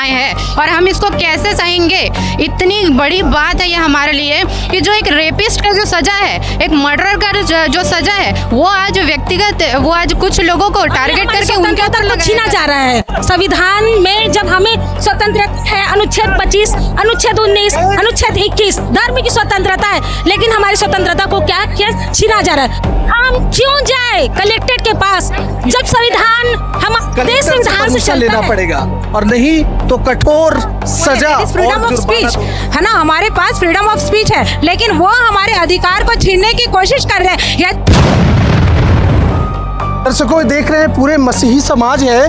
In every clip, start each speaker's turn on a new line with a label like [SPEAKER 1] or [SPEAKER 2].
[SPEAKER 1] घटनाएं हैं और हम इसको कैसे सहेंगे। इतनी बड़ी बात है ये हमारे लिए कि जो एक रेपिस्ट का जो सजा है, एक मर्डर का जो सजा है, वो आज व्यक्तिगत, वो आज कुछ लोगों को टारगेट करके उनके ऊपर
[SPEAKER 2] छीना जा रहा है। संविधान में जब हमें स्वतंत्रता है, अनुच्छेद 25, अनुच्छेद 19, अनुच्छेद 21 धर्म की स्वतंत्रता है, लेकिन हमारी स्वतंत्रता को क्या छीना जा रहा है। हम क्यों जाए कलेक्ट्रेट के पास जब संविधान हम देश संविधान से चलता
[SPEAKER 3] लेना पड़ेगा और नहीं तो कठोर सजा।
[SPEAKER 2] फ्रीडम ऑफ स्पीच है ना, हमारे पास फ्रीडम ऑफ स्पीच है, लेकिन वो हमारे अधिकार को छीनने की कोशिश कर रहे हैं।
[SPEAKER 3] दर्शकों देख रहे हैं पूरे मसीही समाज है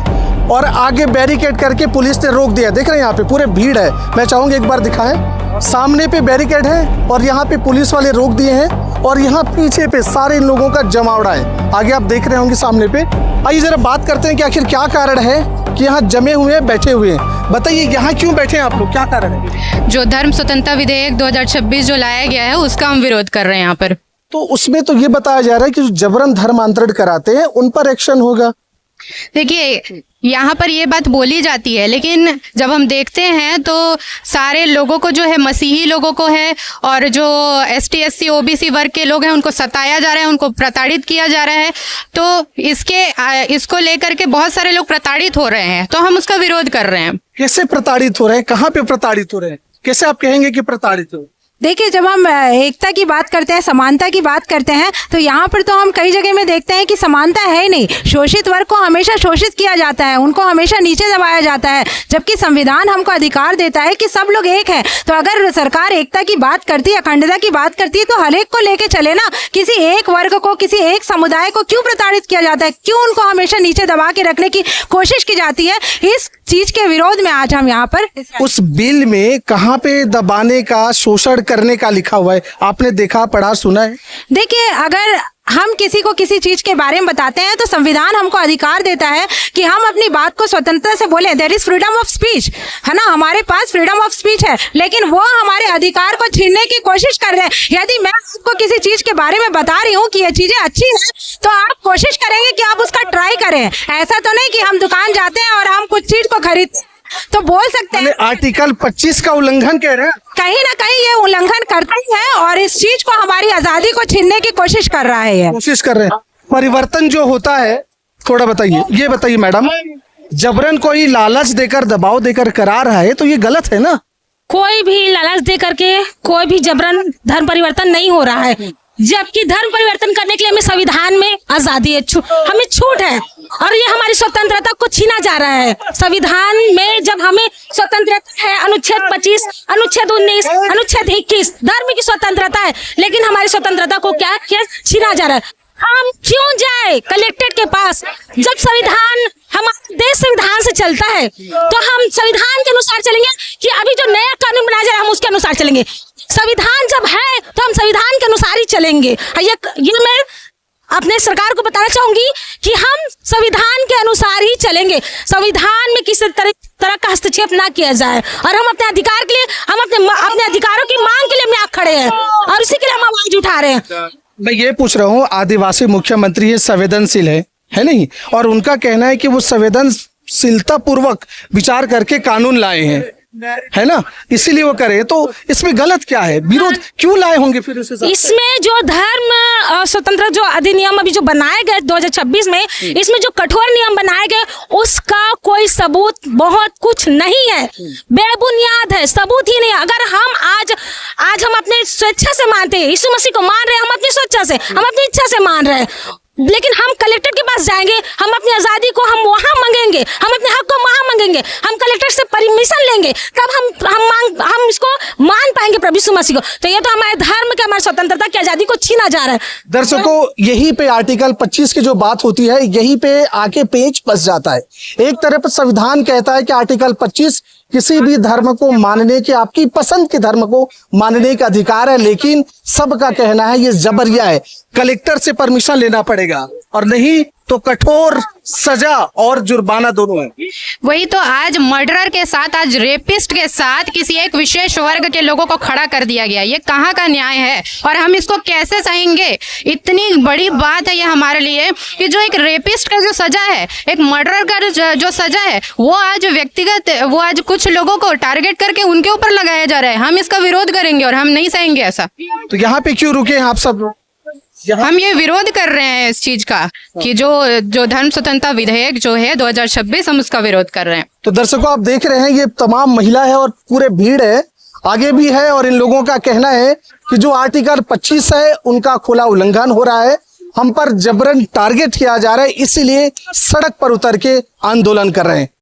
[SPEAKER 3] और आगे बैरिकेड करके पुलिस ने रोक दिया। देख रहे हैं यहाँ पे पूरे भीड़ है। मैं चाहूंगा एक बार दिखाएं, सामने पे बैरिकेड है और यहाँ पे पुलिस वाले रोक दिए हैं और यहाँ पीछे पे सारे लोगों का जमावड़ा है। आगे आप देख रहे होंगे सामने पे। आइए जरा बात करते हैं कि आखिर क्या कारण है कि यहाँ जमे हुए हैं, बैठे हुए हैं। बताइए यहाँ क्यों बैठे हैं आप लोग, क्या कारण है?
[SPEAKER 1] जो धर्म स्वतंत्रता विधेयक 2026 जो लाया गया है उसका हम विरोध कर रहे हैं यहाँ पर।
[SPEAKER 3] तो उसमें तो ये बताया जा रहा है कि जो जबरन धर्मांतरण कराते हैं उन पर एक्शन होगा।
[SPEAKER 1] देखिए यहाँ पर ये बात बोली जाती है, लेकिन जब हम देखते हैं तो सारे लोगों को जो है, मसीही लोगों को है और जो ST SC OBC वर्ग के लोग हैं उनको सताया जा रहा है, उनको प्रताड़ित किया जा रहा है। तो इसको लेकर के बहुत सारे लोग प्रताड़ित हो रहे हैं, तो हम उसका विरोध कर रहे हैं।
[SPEAKER 3] कैसे प्रताड़ित हो रहे हैं, कहाँ पे प्रताड़ित हो रहे हैं, कैसे आप कहेंगे कि प्रताड़ित हो?
[SPEAKER 2] देखिए, जब हम एकता की बात करते हैं, समानता की बात करते हैं, तो यहाँ पर तो हम कई जगह में देखते हैं कि समानता है ही नहीं। शोषित वर्ग को हमेशा शोषित किया जाता है, उनको हमेशा नीचे दबाया जाता है, जबकि संविधान हमको अधिकार देता है कि सब लोग एक हैं। तो अगर सरकार एकता की बात करती है, अखंडता की बात करती है, तो हर एक को लेके चले ना। किसी एक वर्ग को, किसी एक समुदाय को क्यों प्रताड़ित किया जाता है, क्यों उनको हमेशा नीचे दबा के रखने की कोशिश की जाती है? इस चीज के विरोध में आज हम यहाँ पर।
[SPEAKER 3] उस बिल में कहाँ पे दबाने का, शोषण करने का लिखा हुआ है? आपने देखा, पढ़ा, सुना है?
[SPEAKER 2] देखिए, अगर हम किसी को किसी चीज के बारे में बताते हैं तो संविधान हमको अधिकार देता है कि हम अपनी बात को स्वतंत्रता से बोले। There is freedom of speech, है ना, हमारे पास फ्रीडम ऑफ स्पीच है, लेकिन वो हमारे अधिकार को छीनने की कोशिश कर रहे हैं। यदि मैं आपको किसी चीज के बारे में बता रही हूँ कि ये चीजें अच्छी है, तो आप कोशिश करेंगे कि आप उसका ट्राई करें। ऐसा तो नहीं कि हम दुकान जाते हैं और हम कुछ चीज को खरीदते तो बोल सकते हैं
[SPEAKER 3] आर्टिकल 25 का उल्लंघन कह रहे हैं।
[SPEAKER 2] कहीं ना कहीं ये उल्लंघन करता ही है और इस चीज को, हमारी आजादी को छीनने की कोशिश कर रहा है।
[SPEAKER 3] कोशिश कर रहे हैं। परिवर्तन जो होता है, थोड़ा बताइए, ये बताइए मैडम, जबरन कोई लालच देकर, दबाव देकर करा रहा है तो ये गलत है ना?
[SPEAKER 2] कोई भी लालच दे करके कोई भी जबरन धर्म परिवर्तन नहीं हो रहा है, जबकि धर्म परिवर्तन करने के लिए हमें संविधान में आजादी है, हमें छूट है और ये हमारी स्वतंत्रता को छीना जा रहा है। संविधान में जब हमें स्वतंत्रता है, अनुच्छेद 25, अनुच्छेद 19, अनुच्छेद 21 धर्म की स्वतंत्रता है, लेकिन हमारी स्वतंत्रता को क्या छीना जा रहा है। हम क्यों जाए कलेक्ट्रेट के पास जब संविधान हमारा देश संविधान से चलता है? तो हम संविधान के अनुसार चलेंगे कि अभी जो नया कानून बनाया जा रहा है हम उसके अनुसार चलेंगे? संविधान जब है तो हम संविधान के अनुसार ही चलेंगे। ये मैं अपने सरकार को बताना चाहूंगी कि हम संविधान के अनुसार ही चलेंगे। संविधान में किसी तरह का हस्तक्षेप ना किया जाए और हम अपने अधिकार के लिए, हम अपने अधिकारों की मांग के लिए हम यहाँ खड़े हैं और इसी के लिए हम आवाज उठा रहे हैं।
[SPEAKER 3] मैं ये पूछ रहा हूँ, आदिवासी मुख्यमंत्री है, संवेदनशील है नहीं, और उनका कहना है कि वो संवेदनशीलता पूर्वक विचार करके कानून लाए हैं, है ना, इसीलिए वो करे। तो इसमें गलत क्या है, विरोध क्यों लाए होंगे फिर उस हिसाब से?
[SPEAKER 2] इसमें जो धर्म स्वतंत्र जो अधिनियम अभी जो बनाए गए 2026 में, इसमें जो कठोर नियम बनाए गए उसका कोई सबूत बहुत कुछ नहीं है, बेबुनियाद है, सबूत ही नहीं। अगर हम आज हम अपने स्वेच्छा से मानते हैं, यीशु मसीह को मान रहे हैं, हम अपनी स्वेच्छा से, हम अपनी इच्छा से मान रहे हैं, लेकिन हम कलेक्टर के पास जाएंगे, हम अपनी आजादी को हम वहां मांगेंगे, हम अपने हक को वहां मांगेंगे, हम कलेक्टर से परमिशन लेंगे, तब हम इसको मान पाएंगे प्रभु यीशु मसीह को। तो ये तो हमारे धर्म के, हमारी स्वतंत्रता की आजादी को छीना जा रहा है।
[SPEAKER 3] दर्शकों, यही पे आर्टिकल 25 की जो बात होती है, यही पे आके पेच फंस जाता है। एक तरफ संविधान कहता है कि आर्टिकल 25 किसी भी धर्म को मानने के, आपकी पसंद के धर्म को मानने का अधिकार है, लेकिन सबका कहना है ये जबरिया है, कलेक्टर से परमिशन लेना पड़ेगा। जाएगा, और नहीं तो कठोर सजा और जुर्माना दोनों है।
[SPEAKER 1] वही तो, आज मर्डरर के साथ, आज रेपिस्ट के साथ किसी एक विशेष वर्ग के लोगों को खड़ा कर दिया गया। ये कहाँ का न्याय है और हम इसको कैसे सहेंगे? इतनी बड़ी बात है ये हमारे लिए कि जो एक रेपिस्ट का जो सजा है, एक मर्डरर का जो सजा है, वो आज व्यक्तिगत, वो आज कुछ लोगों को टारगेट करके उनके ऊपर लगाया जा रहा है। हम इसका विरोध करेंगे और हम नहीं सहेंगे ऐसा।
[SPEAKER 3] तो यहाँ पे क्यों रुके हैं आप सब लोग?
[SPEAKER 1] हम ये विरोध कर रहे हैं इस चीज का कि जो धर्म स्वतंत्रता विधेयक जो है 2026, हम उसका विरोध कर रहे हैं।
[SPEAKER 3] तो दर्शकों, आप देख रहे हैं ये तमाम महिला है और पूरे भीड़ है, आगे भी है, और इन लोगों का कहना है कि जो आर्टिकल 25 है उनका खुला उल्लंघन हो रहा है, हम पर जबरन टारगेट किया जा रहा है, इसीलिए सड़क पर उतर के आंदोलन कर रहे हैं।